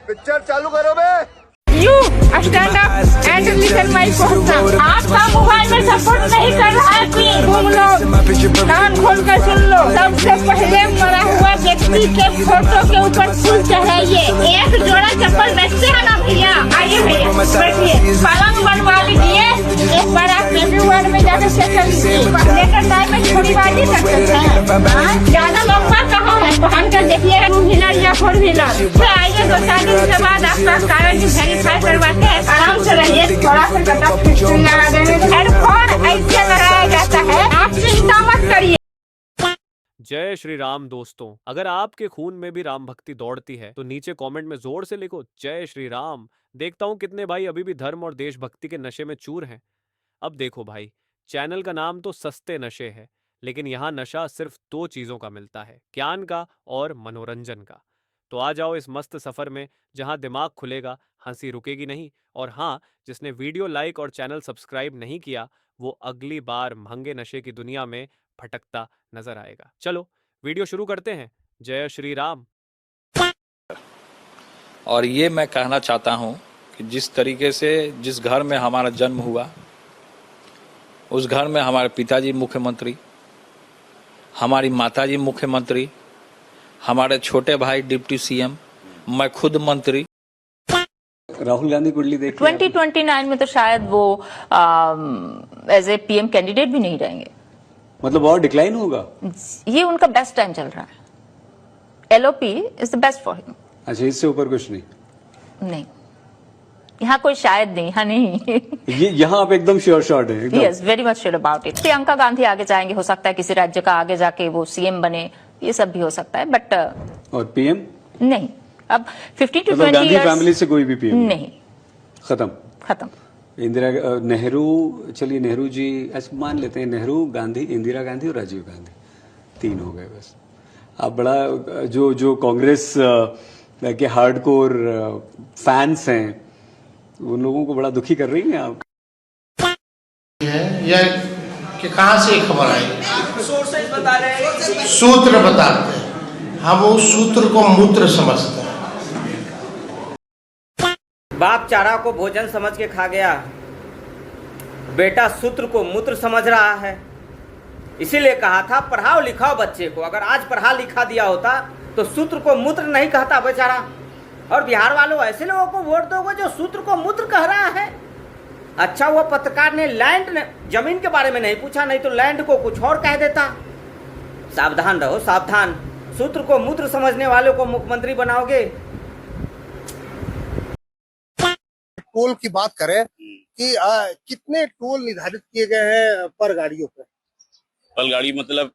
Picture चालू करो बे। You stand up and listen my question. आपका मोबाइल में सपोर्ट नहीं कर रहा है प्लीज तुम लोग कान खोल कर सुन लो। सबसे पहले मरा हुआ व्यक्ति के फोटो के ऊपर फूल चढ़ाइए। एक जोड़ा चप्पल बेचते हैं ना भैया, आइए भैया बैठिए, पलंग बनवा लीजिए। एक बार आप फेब्रुआरी में जाकर चेक कर लीजिए। लेकर टाइम में थोड़ी बाजी कर सकते हैं, ज्यादा लंबा कहाँ है, पहन कर देखिए 2 व्हीलर या 4 व्हीलर। आइए 2-4 दिन के बाद आपका कारण वेरीफाई करवाते हैं। आराम से रहिए, थोड़ा सा कटअप लगा देंगे। हेडफोन ऐसे लगाया जाता है, आप चिंता मत करिए। जय श्री राम दोस्तों, अगर आपके खून में भी राम भक्ति दौड़ती है तो नीचे कमेंट में जोर से लिखो जय श्री राम। देखता हूं कितने भाई अभी भी धर्म और देशभक्ति के नशे में चूर हैं। अब देखो भाई, चैनल का नाम तो सस्ते नशे है, लेकिन यहाँ नशा सिर्फ 2 चीजों का मिलता है, ज्ञान का और मनोरंजन का। तो आ जाओ इस मस्त सफर में जहां दिमाग खुलेगा, हंसी रुकेगी नहीं। और हाँ, जिसने वीडियो लाइक और चैनल सब्सक्राइब नहीं किया वो अगली बार महंगे नशे की दुनिया में भटकता नजर आएगा। चलो वीडियो शुरू करते हैं। जय श्री राम। और ये मैं कहना चाहता हूं कि जिस तरीके से जिस घर में हमारा जन्म हुआ, उस घर में हमारे पिताजी मुख्यमंत्री, हमारी माताजी मुख्यमंत्री, हमारे छोटे भाई डिप्टी सीएम, मैं खुद मंत्री। राहुल गांधी कुंडली देखी 2029 में तो शायद वो एज ए पीएम कैंडिडेट भी नहीं रहेंगे। मतलब और डिक्लाइन होगा? ये उनका बेस्ट टाइम चल रहा है। LOP is the best for him. अच्छा, इससे ऊपर कुछ नहीं? नहीं, यहाँ कोई शायद नहीं, हाँ नहीं। ये यहाँ आप एकदम श्योर शॉट है? Yes, very much sure about it. Priyanka Gandhi आगे जाएंगे, हो सकता है किसी राज्य का आगे जाके वो सीएम बने, ये सब भी हो सकता है, बट और पीएम नहीं। अब 15 to 20 गांधी years फैमिली से कोई भी पीएम नहीं। खत्म। इंदिरा नेहरू, चलिए नेहरू जी ऐसे मान लेते हैं, नेहरू, गांधी, इंदिरा गांधी और राजीव गांधी, 3 हो गए बस। अब बड़ा जो कांग्रेस के हार्डकोर फैंस हैं उन लोगों को बड़ा दुखी कर रही हैं आप। या कि कहां से खबर आई? सोर्सेज बता रहे हैं, सूत्र बताते हैं, हम उस सूत्र को मूत्र समझते हैं। बाप चारा को भोजन समझ के खा गया, बेटा सूत्र को मूत्र समझ रहा है। इसीलिए कहा था पढ़ाओ लिखाओ बच्चे को। अगर आज पढ़ा लिखा दिया होता तो सूत्र को मूत्र नहीं कहता बेचारा। और बिहार वालों ऐसे लोगों को वोट दोगे जो सूत्र को मूत्र कह रहा है। अच्छा, वो पत्रकार ने लैंड जमीन के बारे में नहीं पूछा, नहीं तो लैंड को कुछ और कह देता। सावधान रहो, सावधान। सूत्र को मूत्र समझने वालों को मुख्यमंत्री बनाओगे। टोल की बात करें कि कितने टोल निर्धारित किए गए हैं पर गाड़ियों पर? पर गाड़ी मतलब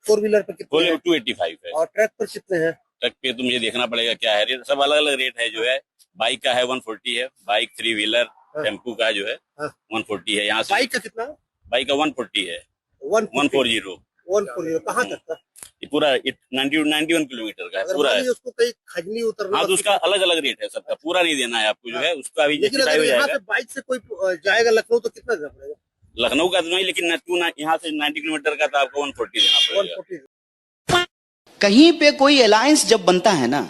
4 व्हीलर पर कितने? 285 है। और ट्रक पर कितने हैं? ट्रक पे तो मुझे देखना पड़ेगा क्या है रेट, सब अलग अलग रेट है। जो है बाइक का है 140 है, बाइक 3 व्हीलर टेम्पू का जो है 140 है। यहाँ से बाइक का कितना? बाइक का 140 है, 140 कहाँ तक का? ये पूरा 91 किलोमीटर का है पूरा है। उसको कहीं खजनी उतरना, हाँ तो उसका अलग अलग रेट है सबका, पूरा नहीं देना है आपको जो है उसका अभी। लेकिन अगर यहाँ से बाइक से कोई जाएगा लखनऊ तो कितना देना पड़ेगा? लखनऊ का तो नहीं, लेकिन यहाँ से 90 किलोमीटर का तो आपको 140 देना पड़ेगा। कहीं पे कोई अलायंस जब बनता है ना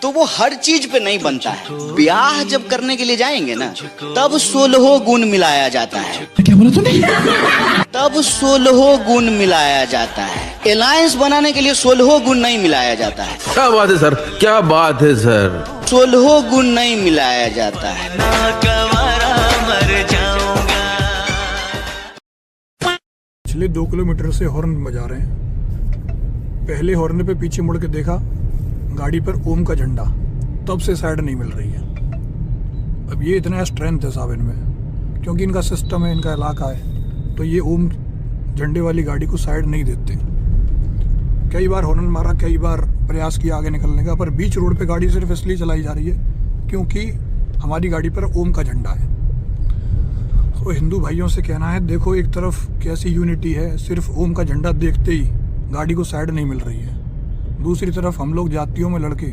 तो वो हर चीज पे नहीं बनता है। ब्याह जब करने के लिए जाएंगे ना तब 16 गुण मिलाया जाता है। क्या बोला तूने? तब 16 गुण मिलाया जाता है। अलायंस बनाने के लिए 16 गुण नहीं मिलाया जाता है। क्या बात है सर, क्या बात है सर। 16 गुण नहीं मिलाया जाता है। पिछले 2 किलोमीटर से हॉर्न बजा रहे हैं। पहले हॉर्न पे पीछे मुड़ के देखा, गाड़ी पर ओम का झंडा, तब से साइड नहीं मिल रही है। अब ये इतना स्ट्रेंथ है साहब इनमें, क्योंकि इनका सिस्टम है, इनका इलाका है, तो ये ओम झंडे वाली गाड़ी को साइड नहीं देते। कई बार हॉर्न मारा, कई बार प्रयास किया आगे निकलने का, पर बीच रोड पे गाड़ी सिर्फ इसलिए चलाई जा रही है क्योंकि हमारी गाड़ी पर ओम का झंडा है। तो हिंदू भाइयों से कहना है, देखो एक तरफ कैसी यूनिटी है, सिर्फ ओम का झंडा देखते ही गाड़ी को साइड नहीं मिल रही है। दूसरी तरफ हम लोग जातियों में लड़के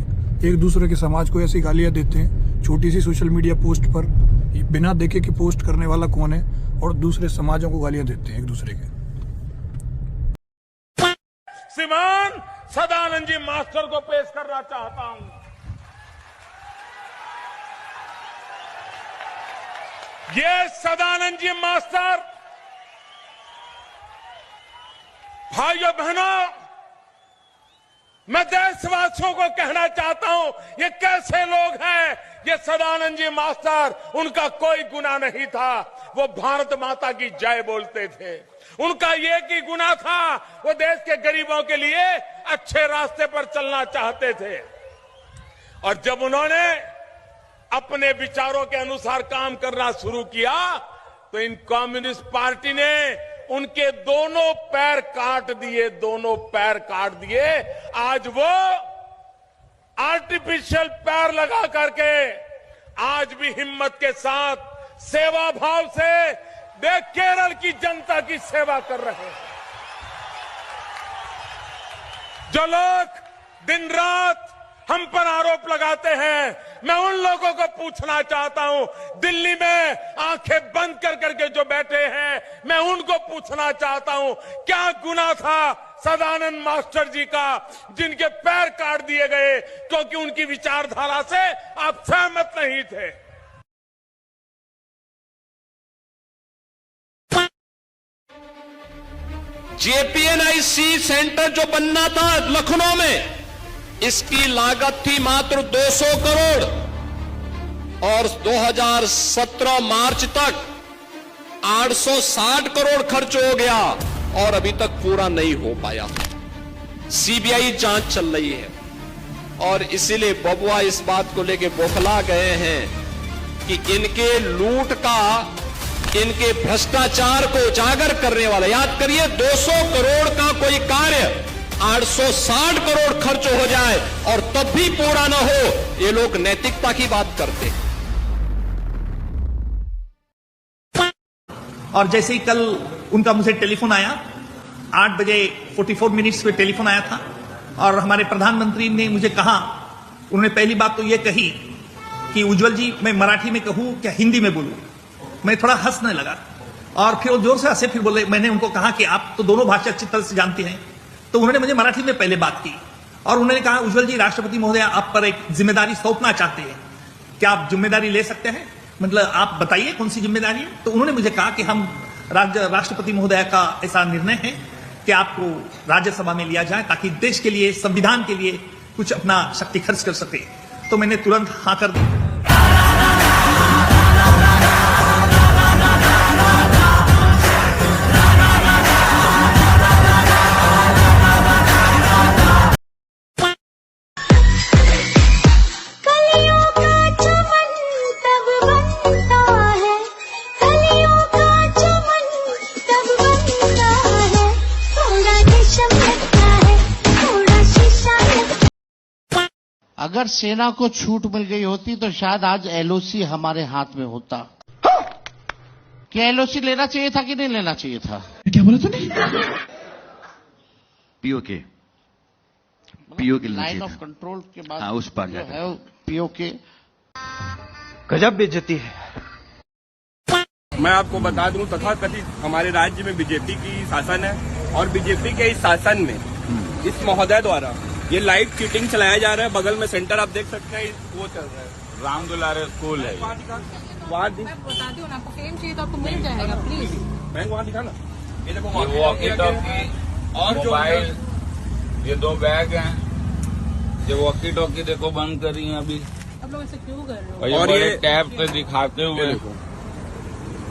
एक दूसरे के समाज को ऐसी गालियां देते हैं, छोटी सी सोशल मीडिया पोस्ट पर बिना देखे कि पोस्ट करने वाला कौन है, और दूसरे समाजों को गालियां देते हैं एक दूसरे के। श्रीमान सदानंद जी मास्टर को पेश करना चाहता हूं। ये सदानंद जी मास्टर, भाइयों बहनों, मैं देशवासियों को कहना चाहता हूं, ये कैसे लोग हैं? ये सदानंद जी मास्टर, उनका कोई गुनाह नहीं था, वो भारत माता की जय बोलते थे। उनका एक ही गुनाह था, वो देश के गरीबों के लिए अच्छे रास्ते पर चलना चाहते थे। और जब उन्होंने अपने विचारों के अनुसार काम करना शुरू किया तो इन कम्युनिस्ट पार्टी ने उनके दोनों पैर काट दिए, दोनों पैर काट दिए। आज वो आर्टिफिशियल पैर लगा करके आज भी हिम्मत के साथ सेवा भाव से देख केरल की जनता की सेवा कर रहे हैं। जो लोग दिन रात हम पर आरोप लगाते हैं, मैं उन लोगों को पूछना चाहता हूं, दिल्ली में आंखें बंद कर करके जो बैठे हैं, मैं उनको पूछना चाहता हूं, क्या गुनाह था सदानंद मास्टर जी का, जिनके पैर काट दिए गए क्योंकि उनकी विचारधारा से आप सहमत नहीं थे। जेपीएनआईसी सेंटर जो बनना था लखनऊ में, इसकी लागत थी मात्र 200 करोड़ और 2017 मार्च तक 860 करोड़ खर्च हो गया और अभी तक पूरा नहीं हो पाया। सीबीआई जांच चल रही है और इसीलिए बबुआ इस बात को लेके बौखला गए हैं कि इनके लूट का, इनके भ्रष्टाचार को उजागर करने वाला, याद करिए 200 करोड़ का कोई कार्य 860 करोड़ खर्च हो जाए और तब भी पूरा न हो, ये लोग नैतिकता की बात करते हैं। और जैसे ही कल उनका मुझे टेलीफोन आया, 8 बजे 44 मिनट्स पे टेलीफोन आया था और हमारे प्रधानमंत्री ने मुझे कहा, उन्होंने पहली बात तो ये कही कि उज्जवल जी मैं मराठी में कहूं क्या हिंदी में बोलूं। मैं थोड़ा हंसने लगा और फिर वो जोर से हंसे, फिर बोले। मैंने उनको कहा कि आप तो दोनों भाषा अच्छी तरह से जानते हैं, तो उन्होंने मुझे मराठी में पहले बात की और उन्होंने कहा, उज्जवल जी राष्ट्रपति महोदय आप पर एक जिम्मेदारी सौंपना चाहते हैं, क्या आप जिम्मेदारी ले सकते हैं? मतलब आप बताइए कौन सी जिम्मेदारी है? तो उन्होंने मुझे कहा कि हम राष्ट्रपति महोदय का ऐसा निर्णय है कि आपको राज्यसभा में लिया जाए ताकि देश के लिए, संविधान के लिए कुछ अपना शक्ति खर्च कर सके। तो मैंने तुरंत हाँ कर दी। अगर सेना को छूट मिल गई होती तो शायद आज एलओसी हमारे हाथ में होता। क्या एलओसी लेना चाहिए था कि नहीं लेना चाहिए था? क्या बोला तूने? पीओके लाइन ऑफ कंट्रोल के बाद, हाँ, उस पर है पीओके। गजब बेइज्जती है। मैं आपको बता दूं, तथाकथित हमारे राज्य में बीजेपी की शासन है और बीजेपी के इस शासन में इस महोदय द्वारा ये लाइव चीटिंग चलाया जा रहा है। बगल में सेंटर आप देख सकते हैं, वो चल रहा है, राम दुलारे स्कूल है। वहाँ मैं बता दूं, आपको फेम चाहिए तो आपको मिल जाएगा, प्लीज। मैं वहाँ दिखा ना, ये देखो और मोबाइल, ये 2 बैग हैं, ये वॉकी टॉकी देखो बंद कर रही हैं अभी। आप लोग ऐसे क्यों कर रहे हो? और ये टैब पे दिखाते हुए,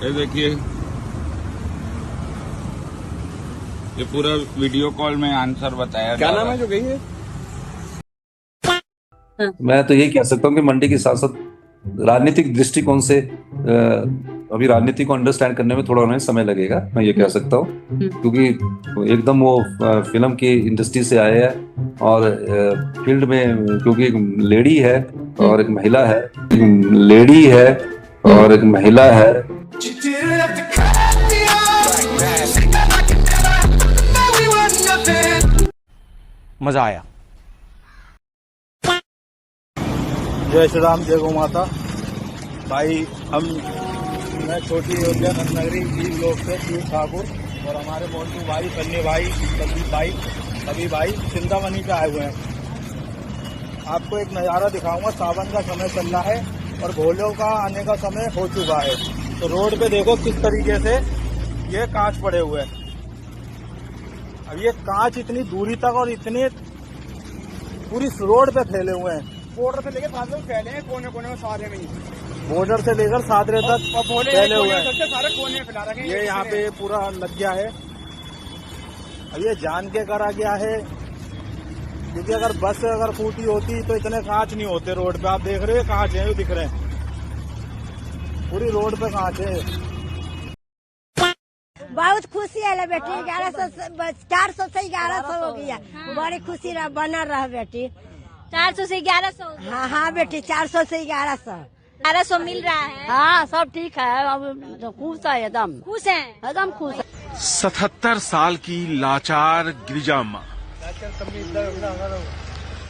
ये देखिए, ये पूरा वीडियो कॉल में आंसर बताया। क्या नाम है जो गई है? मैं तो यही कह सकता हूँ कि मंडी की सियासत राजनीतिक दृष्टिकोण से अभी राजनीति को अंडरस्टैंड करने में थोड़ा उन्हें समय लगेगा, मैं ये कह सकता हूँ, क्योंकि एकदम वो फिल्म की इंडस्ट्री से आए हैं और फील्ड में, क्योंकि एक लेडी है और एक महिला है, लेडी है और एक महिला है। मजा आया। जय श्री राम, जय गौ माता। भाई मैं छोटी अयोध्या नगरी लोग से शिव ठाकुर और हमारे मोन्टू भाई, सन्नी भाई, सभी भाई चिंतामणि पे आए हुए हैं। आपको एक नज़ारा दिखाऊंगा। सावन का समय चल रहा है और भोलों का आने का समय हो चुका है। तो रोड पे देखो किस तरीके से ये कांच पड़े हुए हैं। अब ये कांच इतनी दूरी तक और इतने पूरी रोड पे फैले हुए हैं, बॉर्डर से लेकर सादरे में फैले हैं, कोने कोने में सारे में, बॉर्डर से लेकर सादरे तक फैले हुए हैं। सारे कोने में फैला रखे हैं। ये यहाँ पे पूरा लग गया है। अब ये जान के करा गया है, क्योंकि अगर बस अगर फूटी होती तो इतने कांच नहीं होते रोड पे। आप देख रहे हो कांच है, दिख रहे हैं, पूरी रोड पे कांच है। बहुत खुशी है बेटी, 400 से 1100 हो गया। बड़ी खुशी रहा, बना रहा बेटी। 400 से 1100। हाँ हाँ बेटी, 400 से 1100। 1100 मिल रहा है। हाँ सब ठीक है, अब खुश है, एकदम खुश है, एकदम खुश है। 77 साल की लाचार गिरिजा अम्मा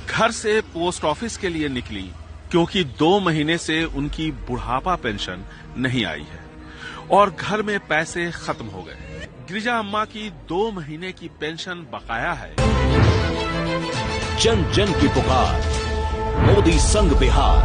घर से पोस्ट ऑफिस के लिए निकली, क्योंकि 2 महीने से उनकी बुढ़ापा पेंशन नहीं आई है और घर में पैसे खत्म हो गए। गिरिजा अम्मा की 2 महीने की पेंशन बकाया है। जन जन की पुकार, मोदी संग बिहार।